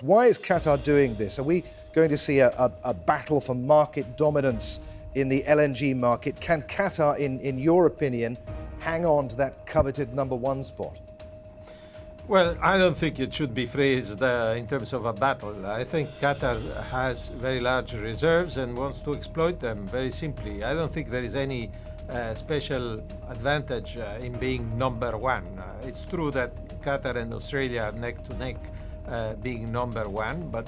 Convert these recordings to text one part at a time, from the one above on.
Why is Qatar doing this? Are we going to see a battle for market dominance in the LNG market? Can Qatar, in your opinion, hang on to that coveted number one spot? Well, I don't think it should be phrased in terms of a battle. I think Qatar has very large reserves and wants to exploit them very simply. I don't think there is any special advantage in being number one. It's true that Qatar and Australia are neck to neck being number one, but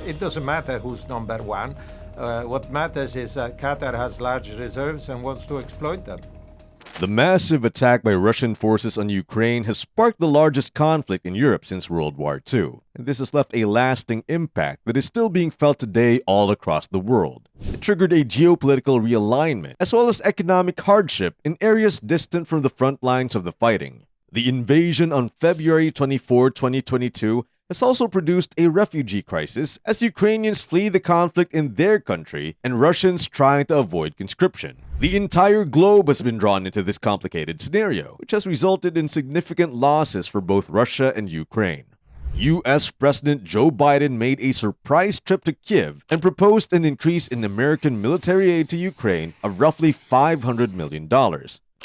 it doesn't matter who's number one. What matters is that Qatar has large reserves and wants to exploit them. The massive attack by Russian forces on Ukraine has sparked the largest conflict in Europe since World War II. And this has left a lasting impact that is still being felt today all across the world. It triggered a geopolitical realignment, as well as economic hardship in areas distant from the front lines of the fighting. The invasion on February 24, 2022 has also produced a refugee crisis as Ukrainians flee the conflict in their country and Russians trying to avoid conscription. The entire globe has been drawn into this complicated scenario, which has resulted in significant losses for both Russia and Ukraine. U.S. President Joe Biden made a surprise trip to Kyiv and proposed an increase in American military aid to Ukraine of roughly $500 million.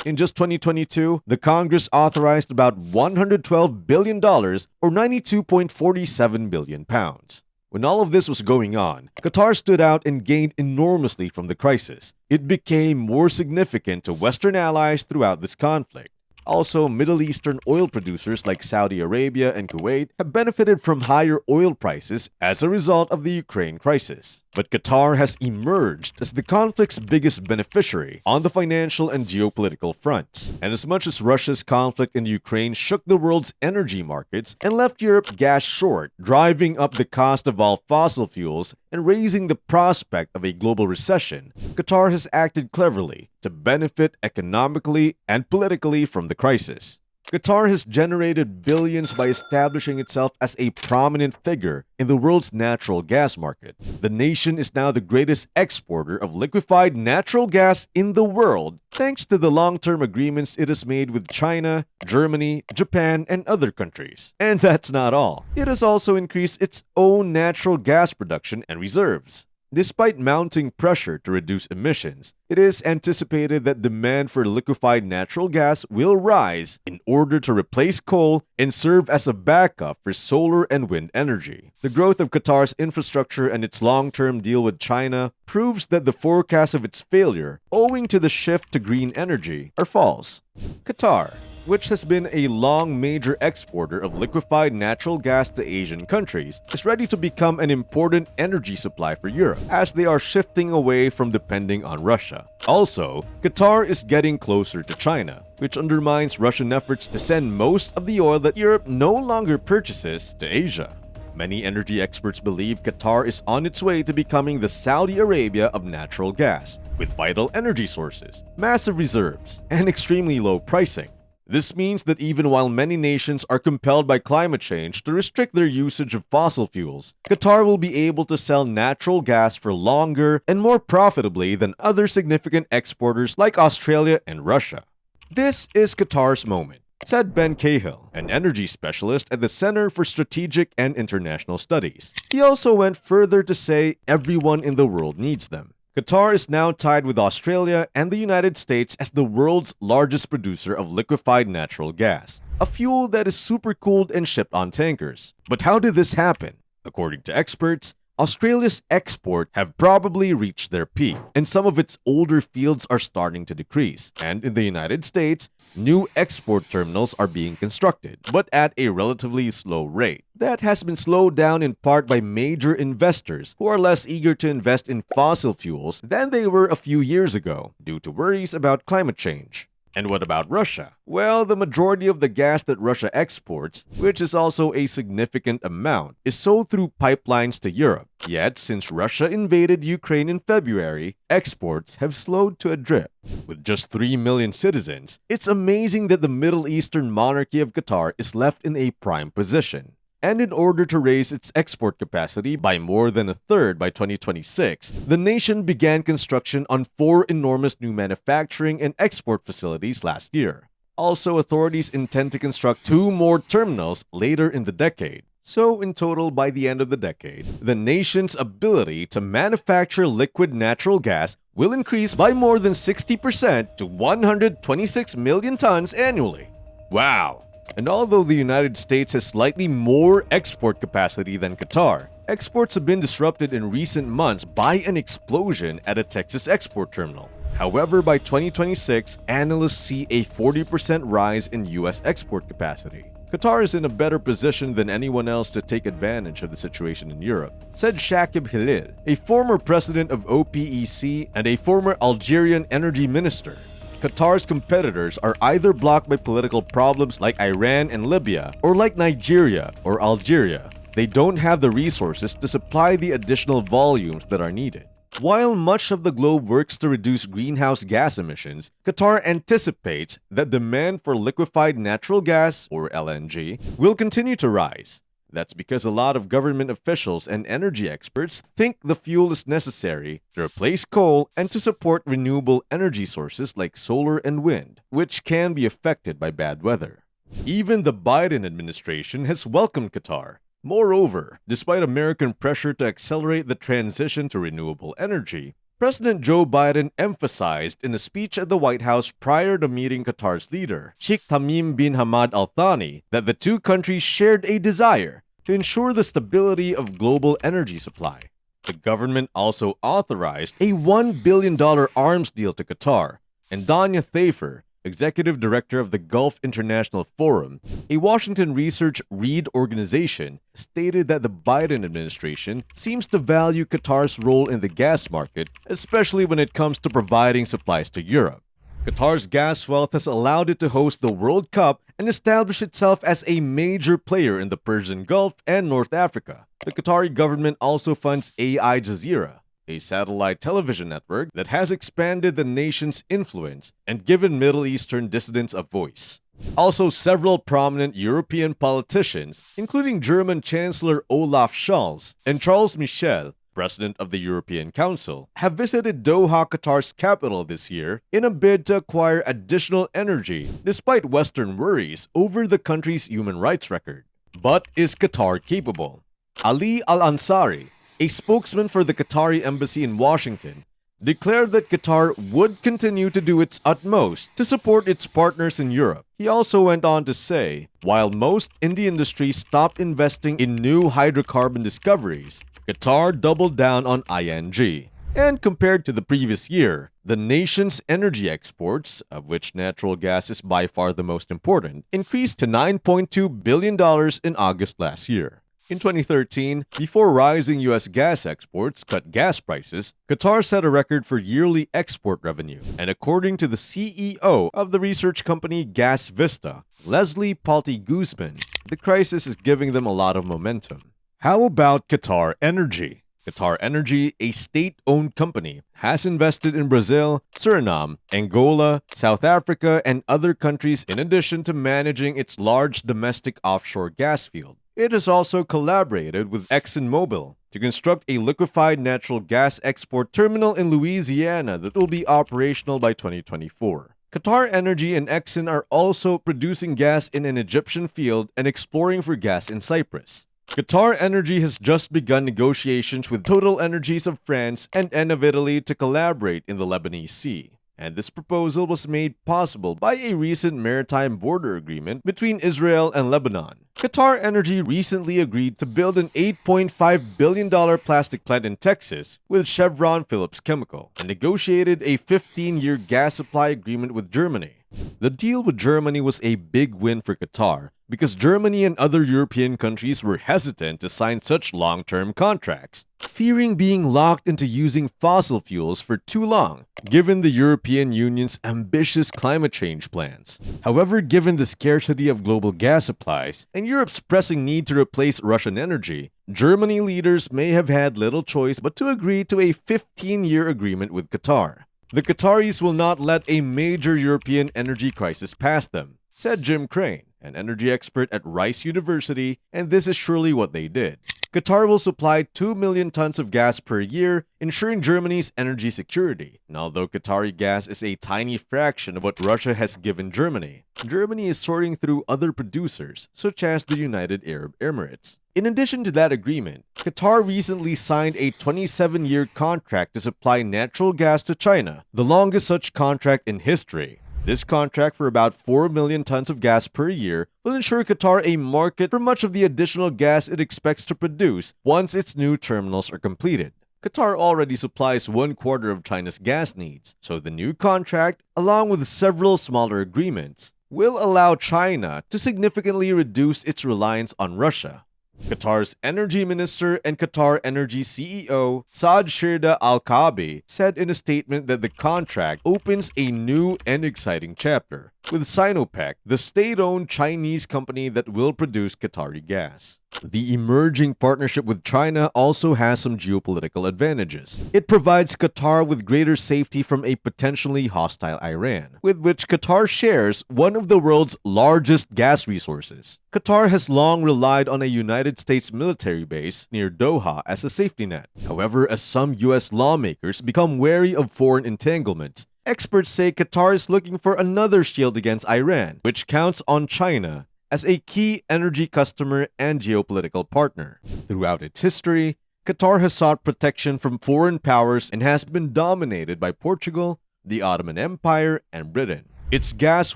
In just 2022, the Congress authorized about $112 billion or 92.47 billion pounds. When all of this was going on, Qatar stood out and gained enormously from the crisis. It became more significant to Western allies throughout this conflict. Also, Middle Eastern oil producers like Saudi Arabia and Kuwait have benefited from higher oil prices as a result of the Ukraine crisis. But Qatar has emerged as the conflict's biggest beneficiary on the financial and geopolitical fronts. And as much as Russia's conflict in Ukraine shook the world's energy markets and left Europe gas short, driving up the cost of all fossil fuels and raising the prospect of a global recession, Qatar has acted cleverly to benefit economically and politically from the crisis. Qatar has generated billions by establishing itself as a prominent figure in the world's natural gas market. The nation is now the greatest exporter of liquefied natural gas in the world, thanks to the long-term agreements it has made with China, Germany, Japan, and other countries. And that's not all. It has also increased its own natural gas production and reserves. Despite mounting pressure to reduce emissions, it is anticipated that demand for liquefied natural gas will rise in order to replace coal and serve as a backup for solar and wind energy. The growth of Qatar's infrastructure and its long-term deal with China proves that the forecast of its failure, owing to the shift to green energy, are false. Qatar, which has been a long major exporter of liquefied natural gas to Asian countries, is ready to become an important energy supply for Europe as they are shifting away from depending on Russia. Also, Qatar is getting closer to China, which undermines Russian efforts to send most of the oil that Europe no longer purchases to Asia. Many energy experts believe Qatar is on its way to becoming the Saudi Arabia of natural gas, with vital energy sources, massive reserves, and extremely low pricing. This means that even while many nations are compelled by climate change to restrict their usage of fossil fuels, Qatar will be able to sell natural gas for longer and more profitably than other significant exporters like Australia and Russia. This is Qatar's moment, said Ben Cahill, an energy specialist at the Center for Strategic and International Studies. He also went further to say everyone in the world needs them. Qatar is now tied with Australia and the United States as the world's largest producer of liquefied natural gas, a fuel that is supercooled and shipped on tankers. But how did this happen? According to experts, Australia's exports have probably reached their peak, and some of its older fields are starting to decrease. And in the United States, new export terminals are being constructed, but at a relatively slow rate. That has been slowed down in part by major investors who are less eager to invest in fossil fuels than they were a few years ago, due to worries about climate change. And what about Russia? Well, the majority of the gas that Russia exports, which is also a significant amount, is sold through pipelines to Europe. Yet, since Russia invaded Ukraine in February, exports have slowed to a drip. With just 3 million citizens, it's amazing that the Middle Eastern monarchy of Qatar is left in a prime position. And in order to raise its export capacity by more than a third by 2026, the nation began construction on 4 enormous new manufacturing and export facilities last year. Also, authorities intend to construct 2 more terminals later in the decade. So, in total, by the end of the decade, the nation's ability to manufacture liquid natural gas will increase by more than 60% to 126 million tons annually. Wow! And although the United States has slightly more export capacity than Qatar, exports have been disrupted in recent months by an explosion at a Texas export terminal. However, by 2026, analysts see a 40% rise in U.S. export capacity. Qatar is in a better position than anyone else to take advantage of the situation in Europe, said Shakib Hilal, a former president of OPEC and a former Algerian energy minister. Qatar's competitors are either blocked by political problems like Iran and Libya, or like Nigeria or Algeria. They don't have the resources to supply the additional volumes that are needed. While much of the globe works to reduce greenhouse gas emissions, Qatar anticipates that demand for liquefied natural gas, or LNG, will continue to rise. That's because a lot of government officials and energy experts think the fuel is necessary to replace coal and to support renewable energy sources like solar and wind, which can be affected by bad weather. Even the Biden administration has welcomed Qatar. Moreover, despite American pressure to accelerate the transition to renewable energy, President Joe Biden emphasized in a speech at the White House prior to meeting Qatar's leader, Sheikh Tamim bin Hamad Al Thani, that the two countries shared a desire to ensure the stability of global energy supply. The government also authorized a $1 billion arms deal to Qatar, and Danya Thafer, executive director of the Gulf International Forum, a Washington Research Reed organization, stated that the Biden administration seems to value Qatar's role in the gas market, especially when it comes to providing supplies to Europe. Qatar's gas wealth has allowed it to host the World Cup and establish itself as a major player in the Persian Gulf and North Africa. The Qatari government also funds Al Jazeera, a satellite television network that has expanded the nation's influence and given Middle Eastern dissidents a voice. Also, several prominent European politicians, including German Chancellor Olaf Scholz and Charles Michel, President of the European Council, have visited Doha, Qatar's capital this year in a bid to acquire additional energy despite Western worries over the country's human rights record. But is Qatar capable? Ali Al-Ansari, a spokesman for the Qatari embassy in Washington, declared that Qatar would continue to do its utmost to support its partners in Europe. He also went on to say, while most in the industry stopped investing in new hydrocarbon discoveries, Qatar doubled down on ING. And compared to the previous year, the nation's energy exports, of which natural gas is by far the most important, increased to $9.2 billion in August last year. In 2013, before rising U.S. gas exports cut gas prices, Qatar set a record for yearly export revenue. And according to the CEO of the research company Gas Vista, Leslie Palti Guzman, the crisis is giving them a lot of momentum. How about Qatar Energy? Qatar Energy, a state-owned company, has invested in Brazil, Suriname, Angola, South Africa, and other countries in addition to managing its large domestic offshore gas field. It has also collaborated with ExxonMobil to construct a liquefied natural gas export terminal in Louisiana that will be operational by 2024. Qatar Energy and Exxon are also producing gas in an Egyptian field and exploring for gas in Cyprus. Qatar Energy has just begun negotiations with Total Energies of France and of Italy to collaborate in the Lebanese Sea. And this proposal was made possible by a recent maritime border agreement between Israel and Lebanon. Qatar Energy recently agreed to build an $8.5 billion plastic plant in Texas with Chevron Phillips Chemical and negotiated a 15-year gas supply agreement with Germany. The deal with Germany was a big win for Qatar because Germany and other European countries were hesitant to sign such long-term contracts, fearing being locked into using fossil fuels for too long, given the European Union's ambitious climate change plans. However, given the scarcity of global gas supplies and Europe's pressing need to replace Russian energy, Germany leaders may have had little choice but to agree to a 15-year agreement with Qatar. The Qataris will not let a major European energy crisis pass them, said Jim Crane, an energy expert at Rice University, and this is surely what they did. Qatar will supply 2 million tons of gas per year, ensuring Germany's energy security. And although Qatari gas is a tiny fraction of what Russia has given Germany, Germany is sorting through other producers, such as the United Arab Emirates. In addition to that agreement, Qatar recently signed a 27-year contract to supply natural gas to China, the longest such contract in history. This contract for about 4 million tons of gas per year will ensure Qatar a market for much of the additional gas it expects to produce once its new terminals are completed. Qatar already supplies 1/4 of China's gas needs, so the new contract, along with several smaller agreements, will allow China to significantly reduce its reliance on Russia. Qatar's energy minister and Qatar Energy CEO Saad Shirda Al-Kaabi said in a statement that the contract opens a new and exciting chapter with Sinopec, the state-owned Chinese company that will produce Qatari gas. The emerging partnership with China also has some geopolitical advantages. It provides Qatar with greater safety from a potentially hostile Iran, with which Qatar shares one of the world's largest gas resources. Qatar has long relied on a United States military base near Doha as a safety net. However, as some US lawmakers become wary of foreign entanglements, experts say Qatar is looking for another shield against Iran, which counts on China as a key energy customer and geopolitical partner. Throughout its history, Qatar has sought protection from foreign powers and has been dominated by Portugal, the Ottoman Empire, and Britain. Its gas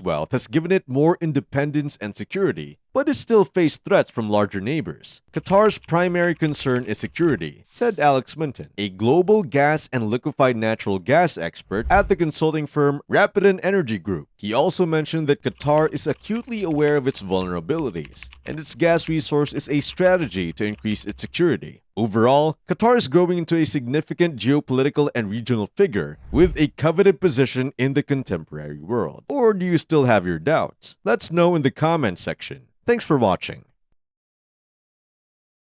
wealth has given it more independence and security, but it still faces threats from larger neighbors. Qatar's primary concern is security, said Alex Minton, a global gas and liquefied natural gas expert at the consulting firm Rapidan Energy Group. He also mentioned that Qatar is acutely aware of its vulnerabilities, and its gas resource is a strategy to increase its security. Overall, Qatar is growing into a significant geopolitical and regional figure with a coveted position in the contemporary world. Or do you still have your doubts? Let's know in the comments section. Thanks for watching.